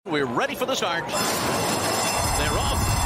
We're ready for the start. They're off.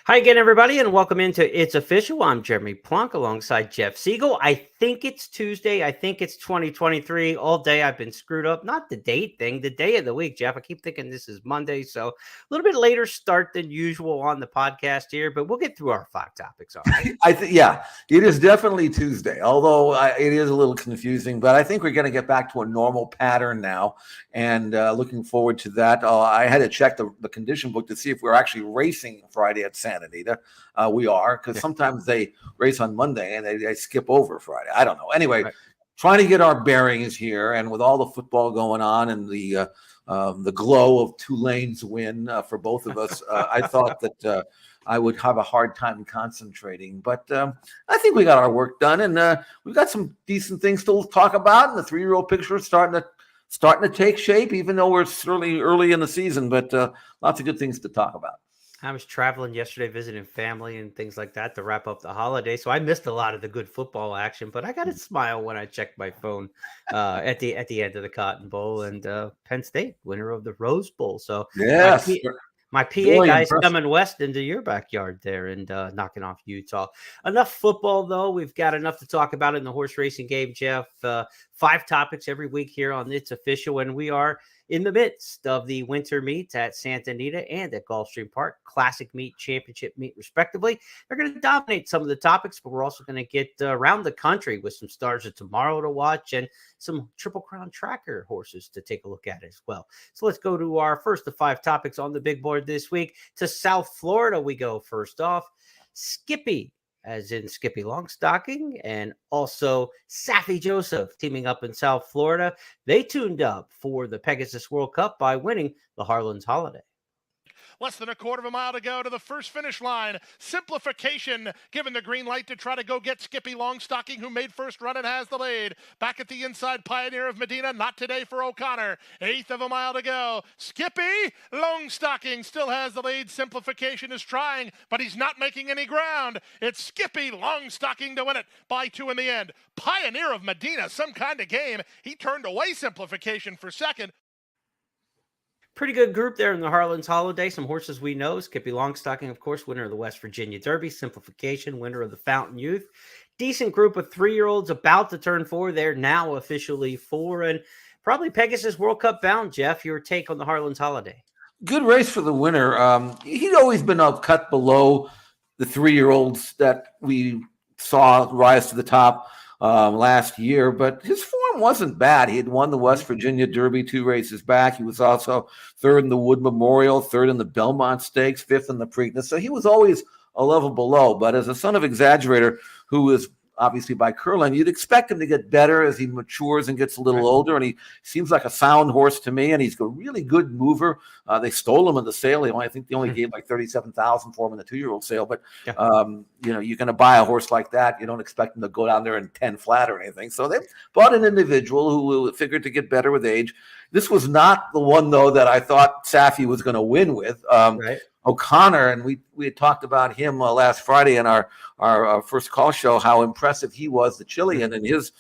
Hi again, everybody, and welcome into It's Official. I'm Jeremy Plonk alongside Jeff Siegel. I think it's Tuesday. I think it's 2023. All day I've been screwed up. Not the date thing, the day of the week, Jeff. I keep thinking this is Monday, so a little bit later start than usual on the podcast here, but we'll get through our 5 topics, all right? I think, yeah, it is definitely Tuesday, although it is a little confusing, but I think we're going to get back to a normal pattern now, and looking forward to that. I had to check the condition book to see if we're actually racing Friday at Santa Anita. We are, because sometimes they race on Monday and they skip over Friday. I don't know. Anyway, right. Trying to get our bearings here, and with all the football going on and the glow of Tulane's win for both of us, I thought that I would have a hard time concentrating. But I think we got our work done, and we've got some decent things to talk about. And the 3-year-old picture is starting to take shape, even though we're certainly early in the season. But lots of good things to talk about. I was traveling yesterday, visiting family and things like that to wrap up the holiday. So I missed a lot of the good football action, but I got a smile when I checked my phone at the end of the Cotton Bowl, and Penn State, winner of the Rose Bowl. So yes, my PA guys coming west into your backyard there and knocking off Utah. Enough football, though. We've got enough to talk about in the horse racing game, Jeff. 5 topics every week here on It's Official, and we are in the midst of the winter meets at Santa Anita and at Gulfstream Park, Classic Meet, Championship Meet, respectively. They're going to dominate some of the topics, but we're also going to get around the country with some stars of tomorrow to watch and some Triple Crown tracker horses to take a look at as well. So let's go to our first of 5 topics on the big board this week. To South Florida we go. First off, Skippy, as in Skippy Longstocking, and also Saffie Joseph teaming up in South Florida. They tuned up for the Pegasus World Cup by winning the Harlan's Holiday. Less than a quarter of a mile to go to the first finish line. Simplification given the green light to try to go get Skippy Longstocking, who made first run and has the lead. Back at the inside, Pioneer of Medina, not today for O'Connor. 1/8 of a mile to go. Skippy Longstocking still has the lead. Simplification is trying, but he's not making any ground. It's Skippy Longstocking to win it by 2 in the end. Pioneer of Medina, some kind of game. He turned away Simplification for second. Pretty good group there in the Harlan's Holiday. Some horses we know. Skippy Longstocking, of course, winner of the West Virginia Derby. Simplification, winner of the Fountain Youth. Decent group of 3-year-olds about to turn 4. They're now officially 4. And probably Pegasus World Cup bound, Jeff. Your take on the Harlan's Holiday? Good race for the winner. He'd always been a cut below the 3-year-olds that we saw rise to the top last year, but his form wasn't bad. He had won the West Virginia Derby 2 races back. He was also 3rd in the Wood Memorial, 3rd in the Belmont Stakes, 5th in the Preakness. So he was always a level below. But as a son of Exaggerator, who is obviously by Curlin, you'd expect him to get better as he matures and gets a little older. And he seems like a sound horse to me, and he's a really good mover. They stole him in the sale. I think they only gave like $37,000 for him in the 2-year-old sale. But you're going to buy a horse like that. You don't expect him to go down there and 10 flat or anything. So they bought an individual who figured to get better with age. This was not the one, though, that I thought Saffie was going to win with. O'Connor, and we had talked about him last Friday in our first call show, how impressive he was, the Chilean, in his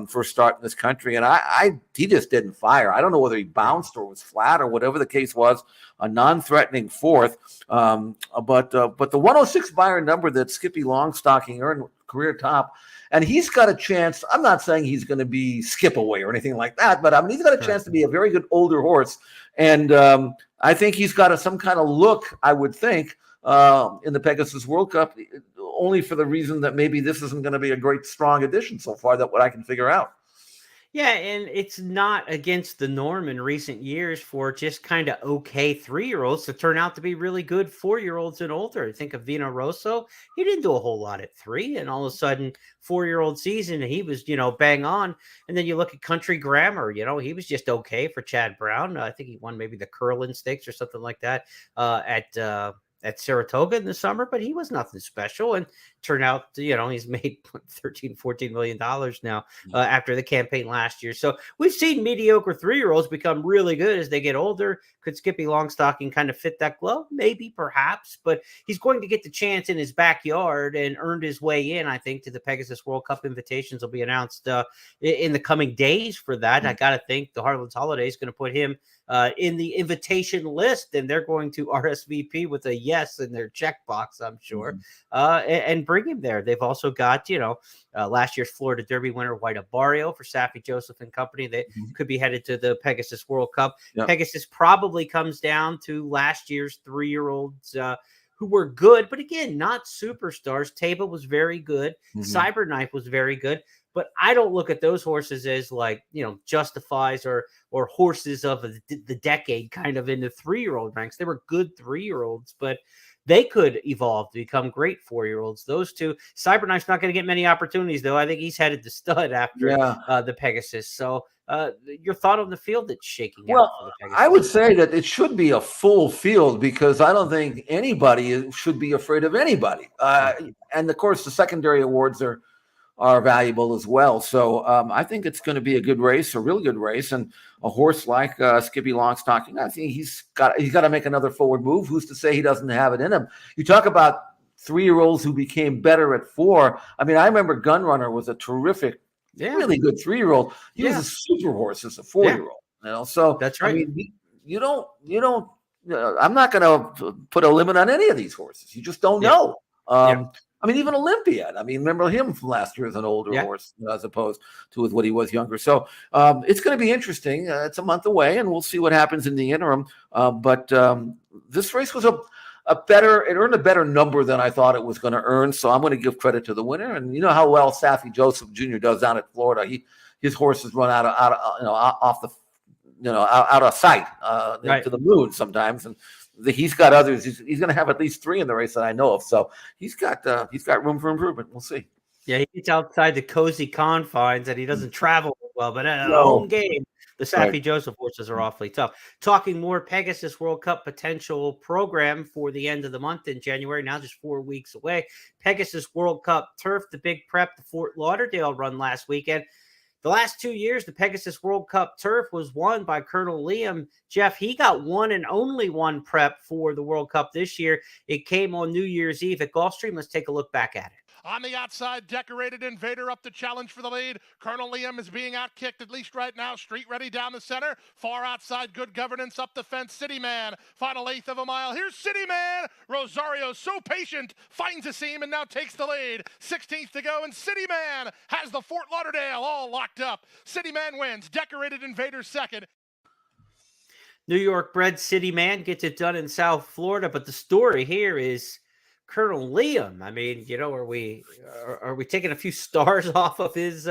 first start in this country. And he just didn't fire. I don't know whether he bounced or was flat or whatever the case was, a non-threatening 4th. But the 106 Byron number that Skippy Longstocking earned, career top, and he's got a chance. I'm not saying he's going to be skip away or anything like that, but I mean, he's got a chance to be a very good older horse. And I think he's got some kind of look, I would think, in the Pegasus World Cup, only for the reason that maybe this isn't going to be a great strong addition so far, that what I can figure out. Yeah, and it's not against the norm in recent years for just kind of okay 3-year-olds to turn out to be really good 4-year-olds and older. I think of Vino Rosso. He didn't do a whole lot at 3, and all of a sudden, 4-year-old season, he was, bang on. And then you look at Country Grammar, he was just okay for Chad Brown. I think he won maybe the Curlin Stakes or something like that at at Saratoga in the summer, but he was nothing special and turned out, he's made 13, $14 million now after the campaign last year. So we've seen mediocre 3-year-olds become really good as they get older. Could Skippy Longstocking kind of fit that glove? Maybe, perhaps, but he's going to get the chance in his backyard and earned his way in, I think, to the Pegasus World Cup invitations will be announced in the coming days for that. I got to think the Harlan's Holiday is going to put him in the invitation list, and they're going to RSVP with a yes in their checkbox, I'm sure, and bring him there. They've also got, last year's Florida Derby winner, White Barrio for Saffie Joseph and company. They could be headed to the Pegasus World Cup. Yep. Pegasus probably comes down to last year's 3-year-olds who were good, but again, not superstars. Taba was very good. Cyberknife was very good. But I don't look at those horses as like, Justifies or horses of the decade kind of in the 3-year-old ranks. They were good 3-year-olds, but they could evolve to become great 4-year-olds. Those two, Cyberknife's not going to get many opportunities, though. I think he's headed to stud after the Pegasus. So your thought on the field that's shaking out for the Pegasus? I would say that it should be a full field because I don't think anybody should be afraid of anybody. And, of course, the secondary awards are valuable as well. So I think it's going to be a good race, a really good race. And a horse like Skippy Longstocking, I think he's got to make another forward move. Who's to say he doesn't have it in him? You talk about 3-year-olds who became better at 4. I mean, I remember Gunrunner was a terrific, really good 3-year-old. He was a super horse as a 4-year-old. So that's right. I mean, you don't. I'm not going to put a limit on any of these horses. You just don't know. I mean, even Olympiad. I mean, remember him from last year as an older horse as opposed to with what he was younger. So it's going to be interesting. It's a month away, and we'll see what happens in the interim. But this race was it earned a better number than I thought it was going to earn. So I'm going to give credit to the winner. And you know how well Saffie Joseph Jr. does down at Florida. His horses run out of sight to the moon sometimes, and he's got others. He's going to have at least 3 in the race that I know of. So he's got room for improvement. We'll see. Yeah, he gets outside the cozy confines and he doesn't travel well. But at a home game, the Saffie Joseph horses are awfully tough. Talking more Pegasus World Cup potential program for the end of the month in January, now just 4 weeks away. Pegasus World Cup Turf, the big prep, the Fort Lauderdale run last weekend. The last 2 years, the Pegasus World Cup Turf was won by Colonel Liam. Jeff, he got one and only one prep for the World Cup this year. It came on New Year's Eve at Gulfstream. Let's take a look back at it. On the outside, Decorated Invader up to challenge for the lead. Colonel Liam is being outkicked, at least right now. Street Ready down the center. Far outside, Good Governance up the fence. City Man, final 1/8 of a mile. Here's City Man. Rosario, so patient, finds a seam and now takes the lead. 16th to go, and City Man has the Fort Lauderdale all locked up. City Man wins. Decorated Invader second. New York bred City Man gets it done in South Florida, but the story here is Colonel Liam. I mean, are we taking a few stars off of his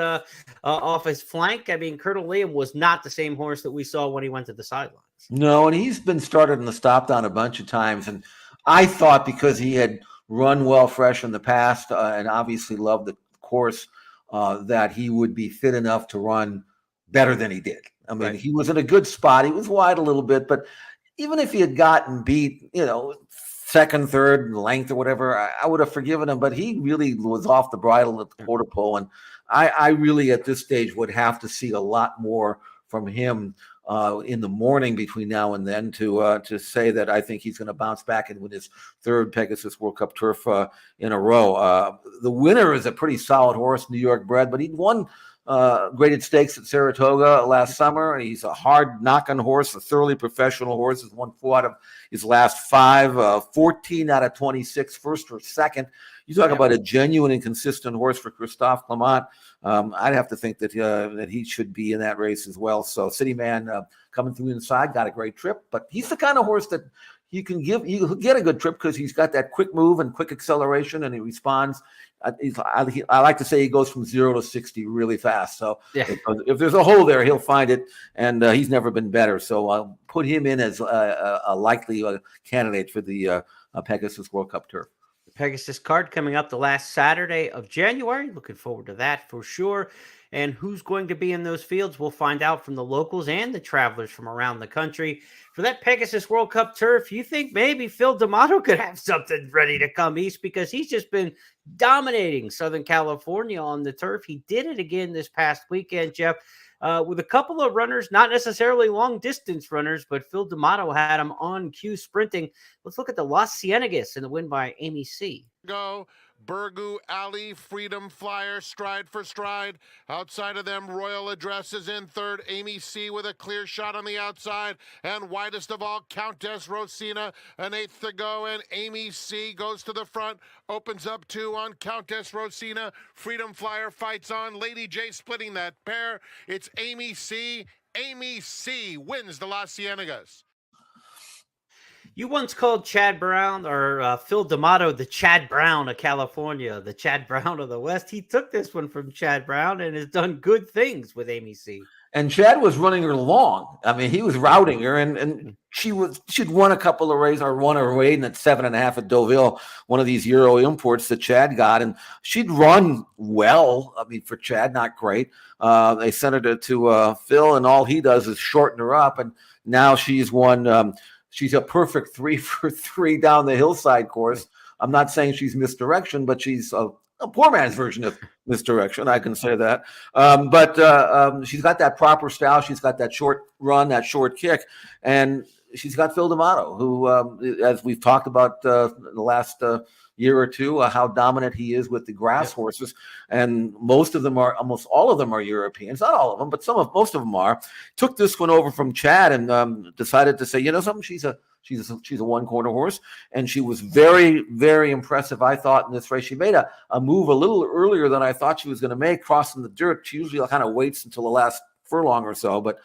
flank? I mean, Colonel Liam was not the same horse that we saw when he went to the sidelines. No, and he's been started in the stop down a bunch of times, and I thought because he had run well fresh in the past and obviously loved the course that he would be fit enough to run better than he did. I mean, he was in a good spot. He was wide a little bit, but even if he had gotten beat, second, third, length or whatever, I would have forgiven him. But he really was off the bridle at the quarter pole, and I really at this stage would have to see a lot more from him in the morning between now and then to say that I think he's going to bounce back and win his 3rd Pegasus World Cup Turf in a row. The winner is a pretty solid horse, New York bred, but he won graded stakes at Saratoga last summer. He's a hard knocking horse, a thoroughly professional horse. He's won 4 out of his last 5, 14 out of 26, first or second. You talk about a genuine and consistent horse for Christophe Clement. I'd have to think that he should be in that race as well. So City Man coming through inside, got a great trip, but he's the kind of horse that you get a good trip because he's got that quick move and quick acceleration, and he responds. I like to say he goes from 0 to 60 really fast. So if there's a hole there, he'll find it, and he's never been better. So I'll put him in as a likely candidate for the Pegasus World Cup Turf. The Pegasus card coming up the last Saturday of January. Looking forward to that for sure. And who's going to be in those fields, we'll find out from the locals and the travelers from around the country. For that Pegasus World Cup turf, you think maybe Phil D'Amato could have something ready to come east, because he's just been dominating Southern California on the turf. He did it again this past weekend, Jeff, with a couple of runners, not necessarily long distance runners, but Phil D'Amato had him on cue sprinting. Let's look at the Las Ciénegas in the win by Amy C. Go. Burgu, Ali, Freedom Flyer, Stride for Stride. Outside of them, Royal Address is in third. Amy C with a clear shot on the outside. And widest of all, Countess Rosina, an eighth to go. And Amy C goes to the front, opens up two on Countess Rosina. Freedom Flyer fights on. Lady J splitting that pair. It's Amy C. Amy C wins the Las Ciénegas. You once called Chad Brown or Phil D'Amato the Chad Brown of California, the Chad Brown of the West. He took this one from Chad Brown and has done good things with Amy C. And Chad was running her long. I mean, he was routing her, and she'd won a couple of races, or won a raid at 7.5 at Deauville, one of these Euro imports that Chad got, and she'd run well. I mean, for Chad, not great. They sent her to Phil, and all he does is shorten her up, and now she's won. She's a perfect 3 for 3 down the hillside course. I'm not saying she's misdirection, but she's a poor man's version of misdirection. I can say that. But she's got that proper style. She's got that short run, that short kick. And she's got Phil D'Amato, who, as we've talked about in the last year or two, how dominant he is with the grass horses. And almost all of them are Europeans. Not all of them, but most of them are. Took this one over from Chad and decided to say, you know something, she's a one-corner horse, and she was very, very impressive, I thought, in this race. She made a move a little earlier than I thought she was going to make, crossing the dirt. She usually kind of waits until the last furlong or so, but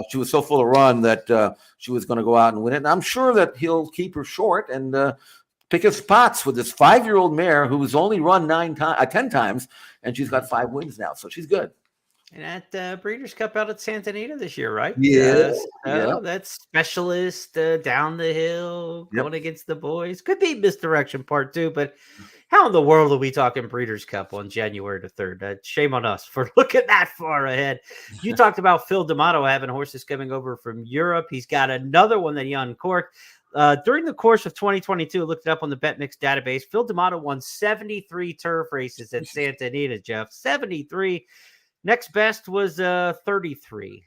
she was so full of run that she was going to go out and win it. And I'm sure that he'll keep her short and pick his spots with this 5-year-old mare who's only run 10 times, and she's got 5 wins now, so she's good. And at Breeders' Cup out at Santa Anita this year, right? Yeah. That's Specialist down the hill, going against the boys. Could be Misdirection Part 2, but how in the world are we talking Breeders' Cup on January the 3rd? Shame on us for looking that far ahead. You talked about Phil D'Amato having horses coming over from Europe. He's got another one that he uncorked. During the course of 2022, looked it up on the BetMix database, Phil D'Amato won 73 turf races at Santa Anita, Jeff. 73. Next best was 33.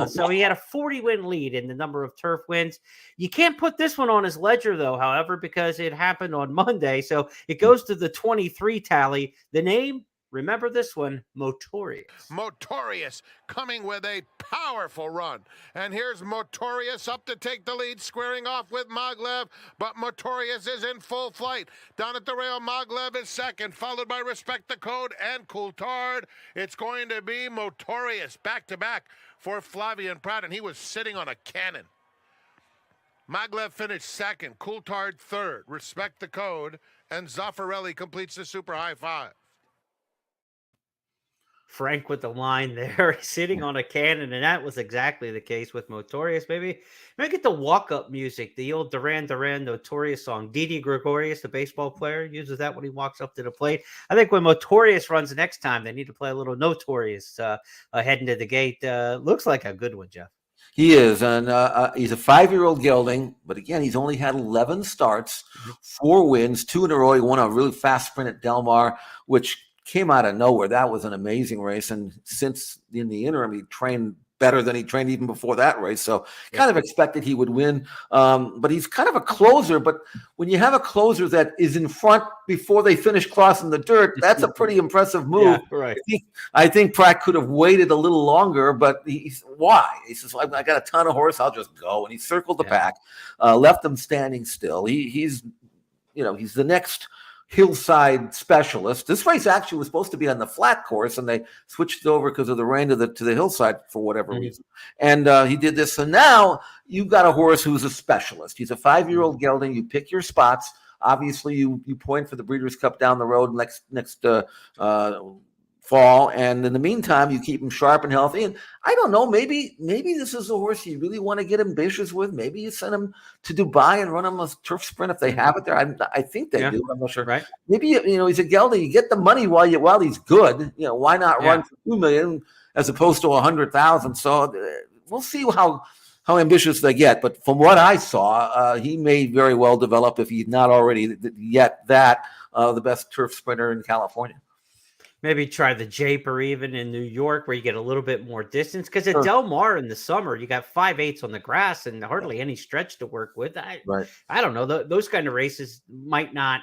So he had a 40-win lead in the number of turf wins. You can't put this one on his ledger, though, however, because it happened on Monday. So it goes to the 23 tally. The name, remember this one, Motorious. Motorious coming with a powerful run. And here's Motorious up to take the lead, squaring off with Maglev. But Motorious is in full flight. Down at the rail, Maglev is second, followed by Respect the Code and Coulthard. It's going to be Motorious back-to-back for Flavian Pratt, and he was sitting on a cannon. Maglev finished second, Coulthard third, Respect the Code, and Zaffarelli completes the super high five. Frank with the line there, sitting on a cannon, and that was exactly the case with Motorious. Maybe get the walk-up music, the old Duran Duran Notorious song. Didi Gregorius, the baseball player, uses that when he walks up to the plate. I think when Motorious runs next time, they need to play a little Notorious heading to the gate. Looks like a good one, Jeff. He is, and he's a 5-year-old gelding, but again, he's only had 11 starts, 4 wins, 2 in a row. He won a really fast sprint at Del Mar, which came out of nowhere. That was an amazing race. And since in the interim, he trained better than he trained even before that race. So kind of expected he would win. But he's kind of a closer. But when you have a closer that is in front before they finish crossing the dirt, that's a pretty impressive move. Yeah, right. I think Pratt could have waited a little longer, but why? He says, I got a ton of horse. I'll just go. And he circled the pack, left them standing still. He's the next hillside specialist. This race actually was supposed to be on the flat course, and they switched it over because of the rain to the hillside for whatever reason. And he did this. So now you've got a horse who's a specialist. He's a 5-year-old gelding. You pick your spots. Obviously, you point for the Breeders' Cup down the road next fall, and in the meantime, you keep him sharp and healthy. And I don't know, maybe this is a horse you really want to get ambitious with. Maybe you send him to Dubai and run him a turf sprint if they have it there. I think they do. I'm not sure. Right. Maybe he's a gelding. You get the money while he's good. Why not run for $2 million as opposed to 100,000? So we'll see how ambitious they get. But from what I saw, he may very well develop, if he's not already yet, the best turf sprinter in California. Maybe try the Japer even in New York, where you get a little bit more distance. Because at Del Mar in the summer, you got 5/8 on the grass and hardly any stretch to work with. I don't know. Those kind of races might not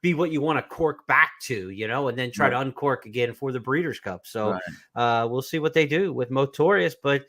be what you want to cork back to, and then try to uncork again for the Breeders' Cup. So we'll see what they do with Motorius. But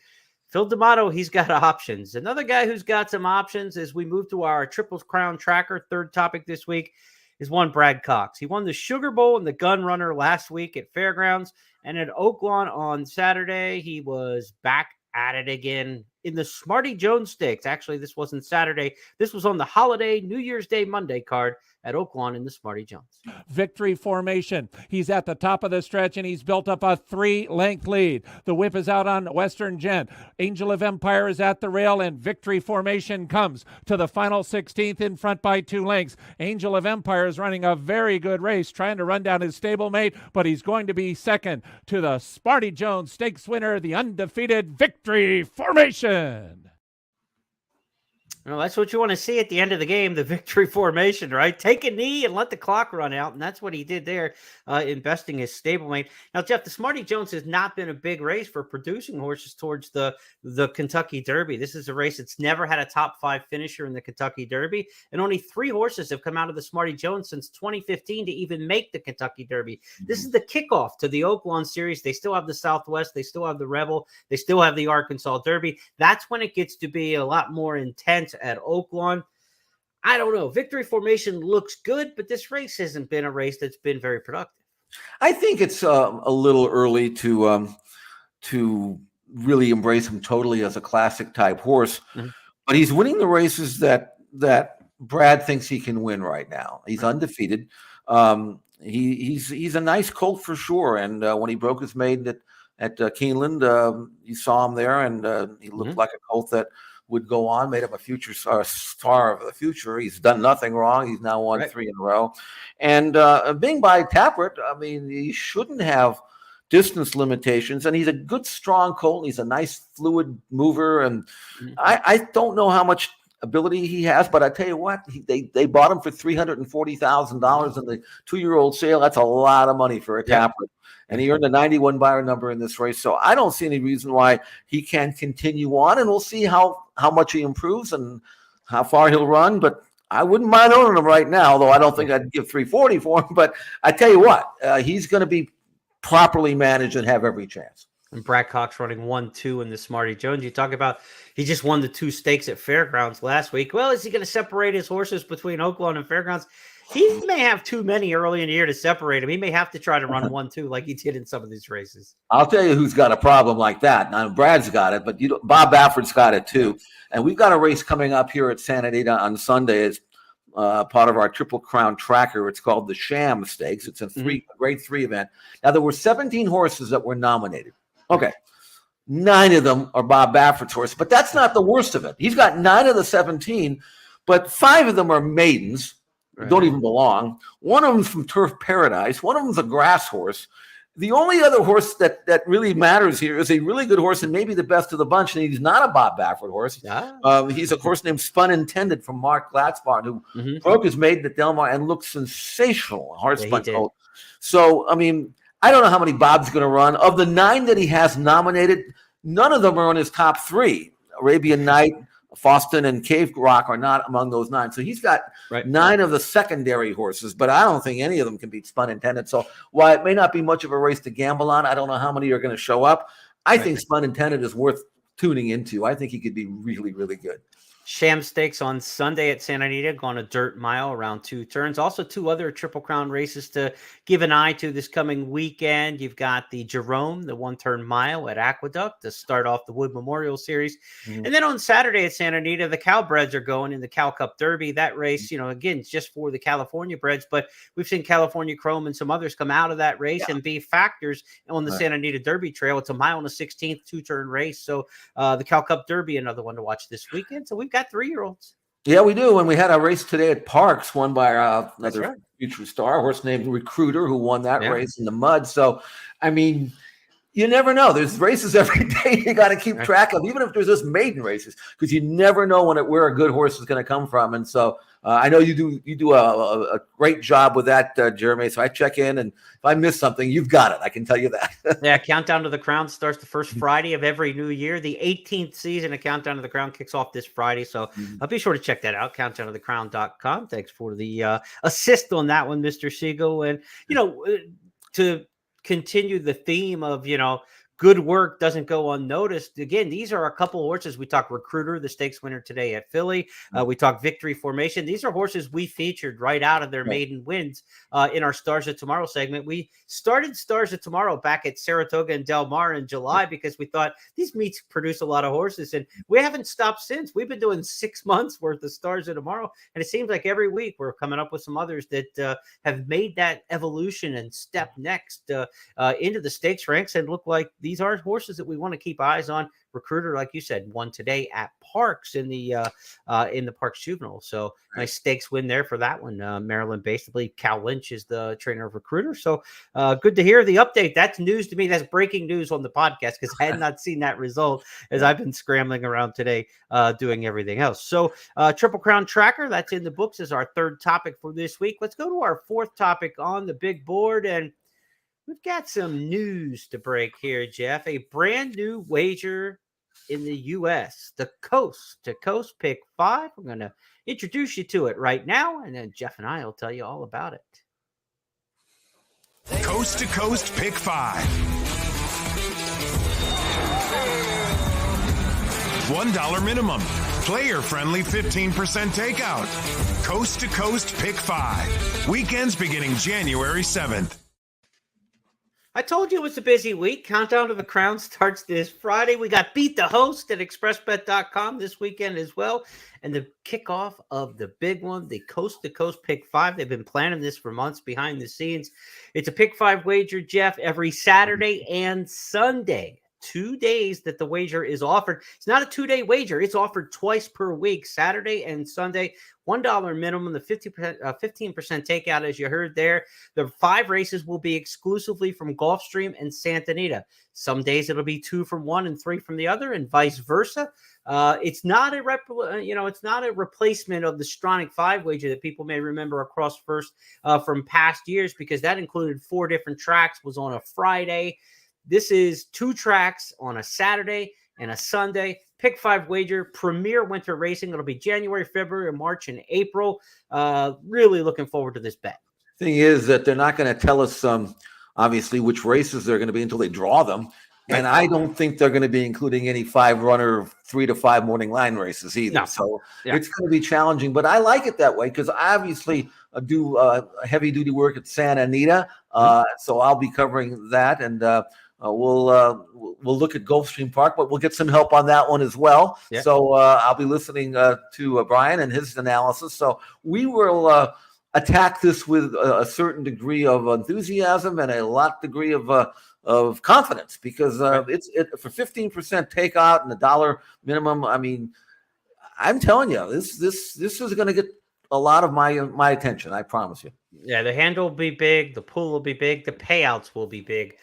Phil D'Amato, he's got options. Another guy who's got some options as we move to our Triple Crown tracker. Third topic this week is one Brad Cox. He won the Sugar Bowl and the Gun Runner last week at Fairgrounds, and at Oaklawn on Saturday, he was back at it again in the Smarty Jones Stakes. Actually, this wasn't Saturday. This was on the holiday New Year's Day Monday card at Oaklawn in the Smarty Jones. Victory formation. He's at the top of the stretch, and he's built up a 3-length lead. The whip is out on Western Gent. Angel of Empire is at the rail, and victory formation comes to the final 16th in front by 2 lengths. Angel of Empire is running a very good race, trying to run down his stablemate, but he's going to be second to the Smarty Jones Stakes winner, the undefeated Victory Formation. Well, that's what you want to see at the end of the game, the victory formation, right? Take a knee and let the clock run out, and that's what he did there, investing his stablemate. Now, Jeff, the Smarty Jones has not been a big race for producing horses towards the Kentucky Derby. This is a race that's never had a top 5 finisher in the Kentucky Derby, and only 3 horses have come out of the Smarty Jones since 2015 to even make the Kentucky Derby. This is the kickoff to the Oaklawn Series. They still have the Southwest. They still have the Rebel. They still have the Arkansas Derby. That's when it gets to be a lot more intense at Oaklawn. I don't know. Victory formation looks good, but this race hasn't been a race that's been very productive. I think it's a little early to really embrace him totally as a classic type horse, but he's winning the races that Brad thinks he can win right now. He's undefeated. He's a nice colt for sure. And when he broke his maiden at Keeneland, you saw him there, and he looked like a colt that would go on, made him a future star of the future. He's done nothing wrong. He's now won 3 in a row. And being by Tappert, I mean, he shouldn't have distance limitations. And he's a good, strong colt. He's a nice, fluid mover. And I don't know how much ability he has, but I tell you what, they bought him for $340,000 in the 2-year-old sale. That's a lot of money for a Tappert. And he earned a 91 buyer number in this race. So I don't see any reason why he can't continue on, and we'll see how much he improves and how far he'll run. But I wouldn't mind owning him right now, though I don't think I'd give $340 for him. But I tell you what, he's going to be properly managed and have every chance. And Brad Cox running 1-2 in the Smarty Jones. You talk about he just won the 2 stakes at Fairgrounds last week. Well, is he going to separate his horses between Oaklawn and Fairgrounds? He may have too many early in the year to separate him. He may have to try to run 1-2 like he did in some of these races. I'll tell you who's got a problem like that. Now, Brad's got it, but Bob Baffert's got it too. And we've got a race coming up here at Santa Anita on Sunday. It's part of our Triple Crown tracker. It's called the Sham Stakes. It's a grade 3 event. Now, there were 17 horses that were nominated. Okay. 9 of them are Bob Baffert's horse, but that's not the worst of it. He's got 9 of the 17, but 5 of them are maidens. Don't even belong. One of them's from Turf Paradise. One of them's a grass horse. The only other horse that really matters here is a really good horse and maybe the best of the bunch, and he's not a Bob Baffert horse. He's a horse named Spun Intended from Mark Glatzbarn, who broke his maiden at Del Mar and looked sensational. Hard spun colt. So, I mean, I don't know how many Bob's going to run. Of the 9 that he has nominated, none of them are on his top 3. Arabian Night, Foston, and Cave Rock are not among those 9. So he's got 9 of the secondary horses, but I don't think any of them can beat Spun Intended. So while it may not be much of a race to gamble on, I don't know how many are going to show up. I think Spun Intended is worth tuning into. I think he could be really, really good. Sham Stakes on Sunday at Santa Anita, going a dirt mile around 2 turns. Also, 2 other Triple Crown races to give an eye to this coming weekend. You've got the Jerome, the 1-turn mile at Aqueduct to start off the Wood Memorial Series. And then on Saturday at Santa Anita, the Cowbreds are going in the Cal Cup Derby. That race, again, it's just for the California breds, but we've seen California Chrome and some others come out of that race and be factors on the Santa Anita Derby Trail. It's a mile and a 16th 2-turn race. So the Cal Cup Derby, another one to watch this weekend. So we've got 3-year-olds. Yeah, we do. And we had a race today at Parks, won by another future star, a horse named Recruiter, who won that race in the mud. So, I mean, you never know. There's races every day you got to keep track of, even if there's just maiden races, because you never know where a good horse is going to come from. And so I know you do a great job with that, Jeremy. So I check in, and if I miss something, you've got it. I can tell you that. Countdown to the Crown starts the first Friday of every new year. The 18th season of Countdown to the Crown kicks off this Friday. So I'll be sure to check that out, countdowntothecrown.com. Thanks for the assist on that one, Mr. Siegel. And, to continue the theme of, good work doesn't go unnoticed. Again, these are a couple horses. We talked Recruiter, the stakes winner today at Philly. We talked Victory Formation. These are horses we featured right out of their maiden wins in our Stars of Tomorrow segment. We started Stars of Tomorrow back at Saratoga and Del Mar in July because we thought these meets produce a lot of horses, and we haven't stopped since. We've been doing 6 months worth of Stars of Tomorrow, and it seems like every week we're coming up with some others that have made that evolution and step next into the stakes ranks and look like these are horses that we want to keep eyes on. Recruiter, like you said, won today at Parks in the Parks Juvenile. So nice stakes win there for that one. Maryland based. I believe Cal Lynch is the trainer of Recruiter. So good to hear the update. That's news to me. That's breaking news on the podcast because I had not seen that result as I've been scrambling around today doing everything else. So Triple Crown Tracker, that's in the books as our 3rd topic for this week. Let's go to our 4th topic on the big board, and we've got some news to break here, Jeff. A brand new wager in the U.S., the Coast to Coast Pick 5. I'm going to introduce you to it right now, and then Jeff and I will tell you all about it. Coast to Coast Pick 5. $1 minimum. Player-friendly 15% takeout. Coast to Coast Pick 5. Weekends beginning January 7th. I told you it was a busy week. Countdown to the Crown starts this Friday. We got Beat the Host at expressbet.com this weekend as well. And the kickoff of the big one, the Coast to Coast Pick 5. They've been planning this for months behind the scenes. It's a Pick 5 wager, Jeff, every Saturday and Sunday. 2 days that the wager is offered. It's not a 2-day wager. It's offered twice per week, Saturday and Sunday. $1 minimum, the 15% takeout, as you heard there. The 5 races will be exclusively from Gulfstream and Santa Anita. Some days it'll be 2 from one and 3 from the other, and vice versa. It's not a replacement of the Stronach 5 wager that people may remember across first from past years, because that included 4 different tracks, was on a Friday. This is 2 tracks on a Saturday and a Sunday. Pick 5 wager, premier winter racing. It'll be January, February, March, and April. Really looking forward to this bet. Thing is that they're not going to tell us obviously which races they're going to be until they draw them. And I don't think they're going to be including any 5-runner 3 to 5 morning line races either. No. So it's going to be challenging. But I like it that way because I obviously do heavy duty work at Santa Anita. So I'll be covering that, and we'll look at Gulfstream Park, but we'll get some help on that one as well. Yeah. So I'll be listening to Brian and his analysis. So we will attack this with a certain degree of enthusiasm and a degree of confidence, because it's for 15% takeout and $1 minimum. I mean, I'm telling you, this is going to get a lot of my attention. I promise you. Yeah, the handle will be big, the pool will be big, the payouts will be big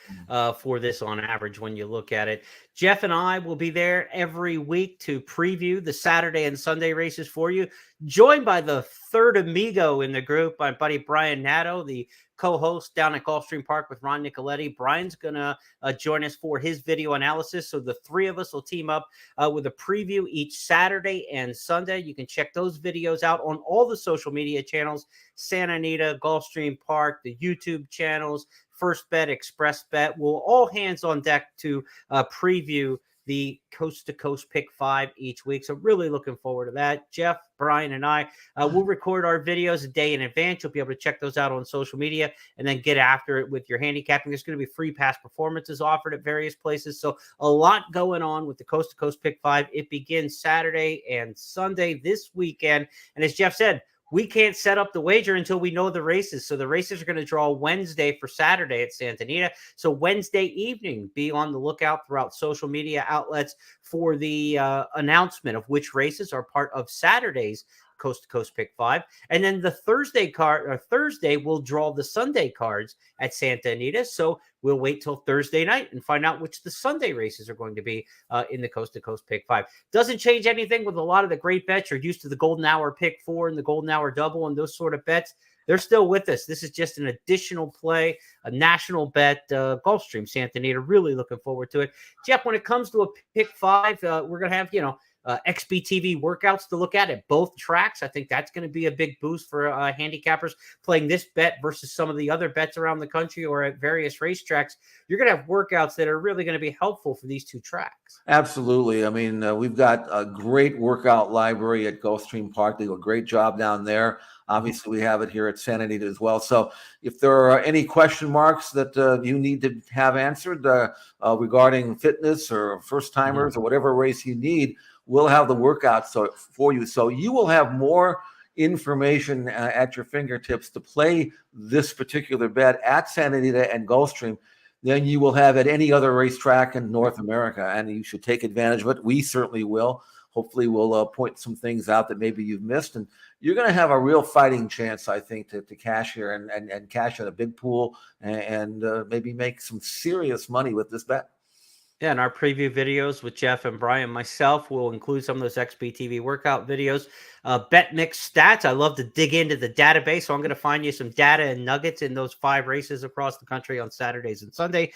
for this on average when you look at it. Jeff and I will be there every week to preview the Saturday and Sunday races for you, joined by the third amigo in the group, my buddy Brian Nadeau, the co-host down at Gulfstream Park with Ron Nicoletti. Brian's going to join us for his video analysis. So the 3 of us will team up with a preview each Saturday and Sunday. You can check those videos out on all the social media channels, Santa Anita, Gulfstream Park, the YouTube channels, First Bet, Express Bet. We'll all hands on deck to preview the Coast to Coast Pick 5 each week. So really looking forward to that. Jeff, Brian, and I will record our videos a day in advance. You'll be able to check those out on social media and then get after it with your handicapping. There's going to be free past performances offered at various places. So a lot going on with the Coast to Coast Pick 5. It begins Saturday and Sunday this weekend. And as Jeff said, we can't set up the wager until we know the races. So the races are going to draw Wednesday for Saturday at Santa Anita. So Wednesday evening, be on the lookout throughout social media outlets for the announcement of which races are part of Saturday's Coast to Coast Pick 5. And then the Thursday will draw the Sunday cards at Santa Anita. So we'll wait till Thursday night and find out which the Sunday races are going to be in the Coast to Coast Pick 5. Doesn't change anything with a lot of the great bets. You're used to the Golden Hour Pick 4 and the Golden Hour Double and those sort of bets. They're still with us. This is just an additional play, a national bet, Gulfstream Santa Anita. Really looking forward to it. Jeff, when it comes to a Pick 5, we're going to have, XBTV workouts to look at both tracks. I think that's going to be a big boost for handicappers playing this bet versus some of the other bets around the country or at various racetracks. You're going to have workouts that are really going to be helpful for these two tracks. Absolutely. I mean, we've got a great workout library at Gulfstream Park. They do a great job down there. Obviously, we have it here at Santa Anita as well. So if there are any question marks that you need to have answered regarding fitness or first-timers or whatever race you need, we'll have the workouts for you. So you will have more information at your fingertips to play this particular bet at Santa Anita and Gulfstream than you will have at any other racetrack in North America. And you should take advantage of it. We certainly will. Hopefully we'll point some things out that maybe you've missed. And you're going to have a real fighting chance, I think, to cash here and cash in a big pool and maybe make some serious money with this bet. Yeah, in our preview videos with Jeff and Brian, myself, will include some of those XBTV workout videos. Bet mix stats. I love to dig into the database, so I'm going to find you some data and nuggets in those 5 races across the country on Saturdays and Sunday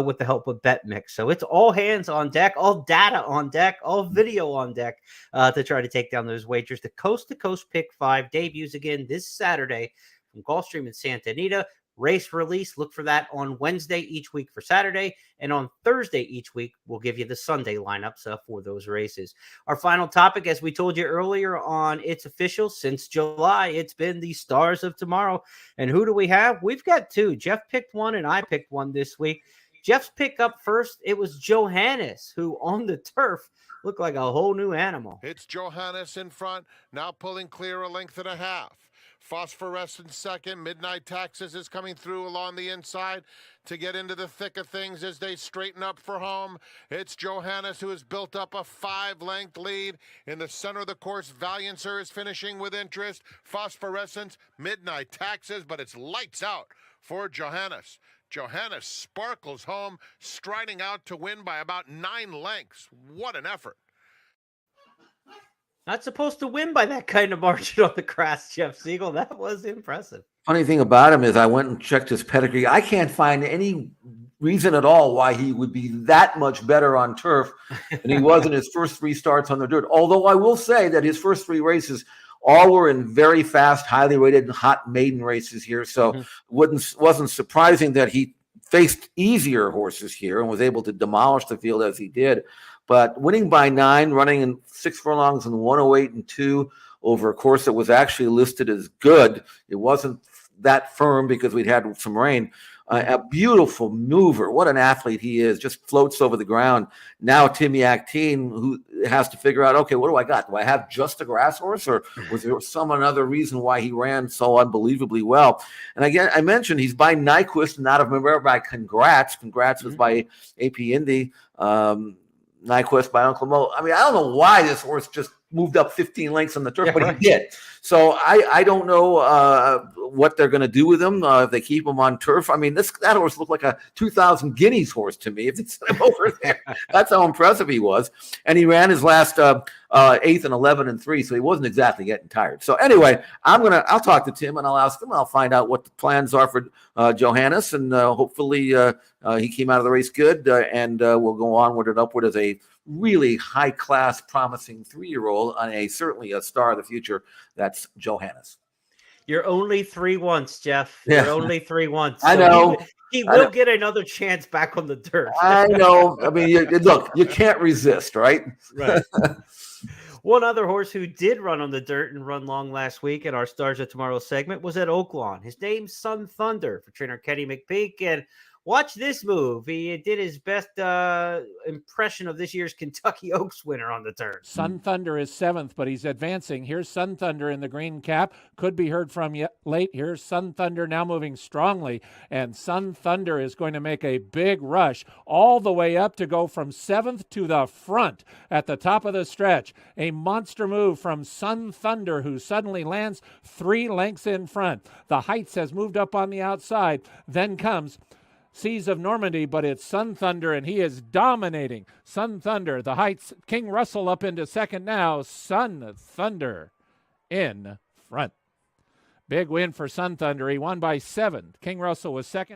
with the help of Bet Mix. So it's all hands on deck, all data on deck, all video on deck to try to take down those wagers. The Coast to Coast Pick 5 debuts again this Saturday from Gulfstream and Santa Anita. Race release, look for that on Wednesday each week for Saturday, and on Thursday each week we'll give you the Sunday lineups for those races. Our final topic, as we told you earlier on It's Official, since July it's been the Stars of Tomorrow. And who do we have? We've got 2. Jeff picked one and I picked one this week. Jeff's pick up first, it was Johannes, who on the turf looked like a whole new animal. It's Johannes in front, now pulling clear a length and a half. Phosphorescent second. Midnight Taxes is coming through along the inside to get into the thick of things as they straighten up for home. It's Johannes who has built up a 5-length lead. In the center of the course, Valiancer is finishing with interest. Phosphorescence, Midnight Taxes, but it's lights out for Johannes. Johannes sparkles home, striding out to win by about 9 lengths. What an effort. Not supposed to win by that kind of margin on the grass, Jeff Siegel. That was impressive. Funny thing about him is I went and checked his pedigree. I can't find any reason at all why he would be that much better on turf than he was in his first 3 starts on the dirt. Although I will say that his first 3 races all were in very fast, highly rated, hot maiden races here. So wasn't surprising that he faced easier horses here and was able to demolish the field as he did. But winning by 9, running in 6 furlongs and 108 and 2 over a course that was actually listed as good. It wasn't that firm because we'd had some rain. A beautiful mover. What an athlete he is. Just floats over the ground. Now Timmy Actine, who has to figure out, okay, what do I got? Do I have just a grass horse, or was there some another reason why he ran so unbelievably well? And again, I mentioned he's by Nyquist, not of remember by Congrats. Congrats was by AP Indy. Nyquist by Uncle Mo. I mean, I don't know why this horse just moved up 15 lengths on the turf, but he did. So I don't know what they're going to do with him if they keep him on turf. I mean, that horse looked like a 2000 Guineas horse to me if they set him over there. That's how impressive he was. And he ran his last 8th and 11 and 3, so he wasn't exactly getting tired. So anyway, I'll talk to Tim and I'll ask him. I'll find out what the plans are for Johannes, and hopefully he came out of the race good, and we'll go onward and upward as a really high-class, promising 3-year-old on certainly a star of the future. That's Johannes. You're only 3 once, Jeff. Yeah. You're only 3 once. I know. He will get another chance back on the dirt. I know. I mean, look, you can't resist, right? Right. One other horse who did run on the dirt and run long last week in our Stars of Tomorrow segment was at Oaklawn. His name's Sun Thunder for trainer Kenny McPeak. And watch this move. He did his best impression of this year's Kentucky Oaks winner on the turn. Sun Thunder is 7th, but he's advancing. Here's Sun Thunder in the green cap. Could be heard from yet late. Here's Sun Thunder now moving strongly, and Sun Thunder is going to make a big rush all the way up to go from 7th to the front at the top of the stretch. A monster move from Sun Thunder, who suddenly lands 3 lengths in front. The Heights has moved up on the outside. Then comes Seas of Normandy, but it's Sun Thunder, and he is dominating. Sun Thunder, the Heights, King Russell up into second now. Sun Thunder in front. Big win for Sun Thunder. He won by 7. King Russell was second.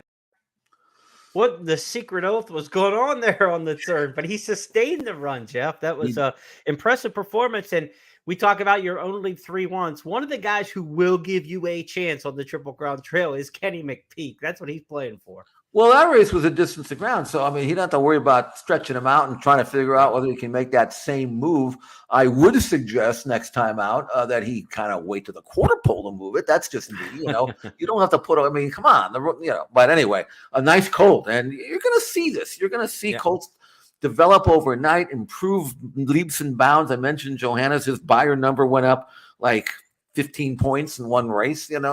What the secret oath was going on there on the turn, but he sustained the run, Jeff. That was an impressive performance. And we talk about your only 3 once. One of the guys who will give you a chance on the Triple Crown Trail is Kenny McPeak. That's what he's playing for. Well, that race was a distance to ground, so I mean, he didn't have to worry about stretching him out and trying to figure out whether he can make that same move. I would suggest next time out that he kind of wait to the quarter pole to move it. That's just me, you know. You don't have to put. I mean, come on, But anyway, a nice colt, and you're going to see this. You're going to see colts develop overnight, improve leaps and bounds. I mentioned Johannes, his buyer number went up like 15 points in one race, and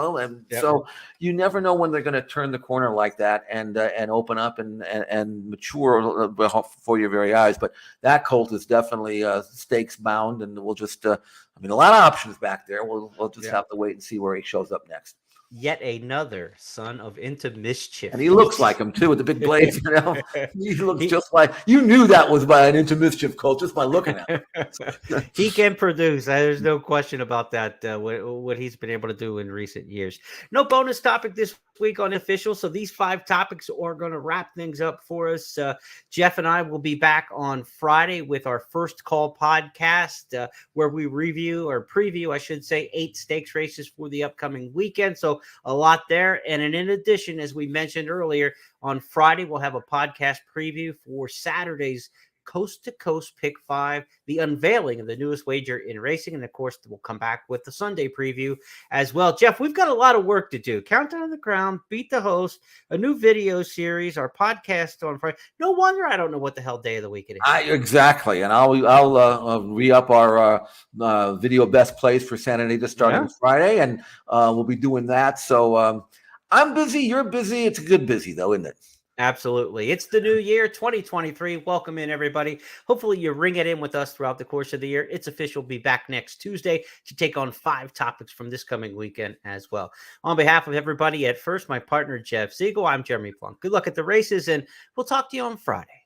so you never know when they're going to turn the corner like that and open up and mature before your very eyes. But that colt is definitely stakes bound, and we'll just a lot of options back there. We'll just have to wait and see where he shows up next. Yet another son of Into Mischief. And he looks like him, too, with the big blades. He looks just like – you knew that was by an Into Mischief colt just by looking at him. He can produce. There's no question about that, what he's been able to do in recent years. No bonus topic this week on Official, so these 5 topics are going to wrap things up for us. Jeff and I will be back on Friday with our First Call podcast where we review or preview, I should say, 8 stakes races for the upcoming weekend. So a lot there. And in addition, as we mentioned earlier, on Friday, we'll have a podcast preview for Saturday's Coast to Coast Pick 5, the unveiling of the newest wager in racing. And of course, we'll come back with the Sunday preview as well. Jeff, we've got a lot of work to do. Countdown of the Crown, Beat the Host, a new video series, our podcast on Friday. No wonder I don't know what the hell day of the week it is. Exactly. And I'll re-up our video best plays for Saturday to start on Friday. And we'll be doing that. So I'm busy. You're busy. It's a good busy, though, isn't it? Absolutely. It's the new year, 2023. Welcome in, everybody. Hopefully you ring it in with us throughout the course of the year. It's Official will be back next Tuesday to take on 5 topics from this coming weekend as well. On behalf of everybody at First, my partner, Jeff Siegel, I'm Jeremy Plonk. Good luck at the races, and we'll talk to you on Friday.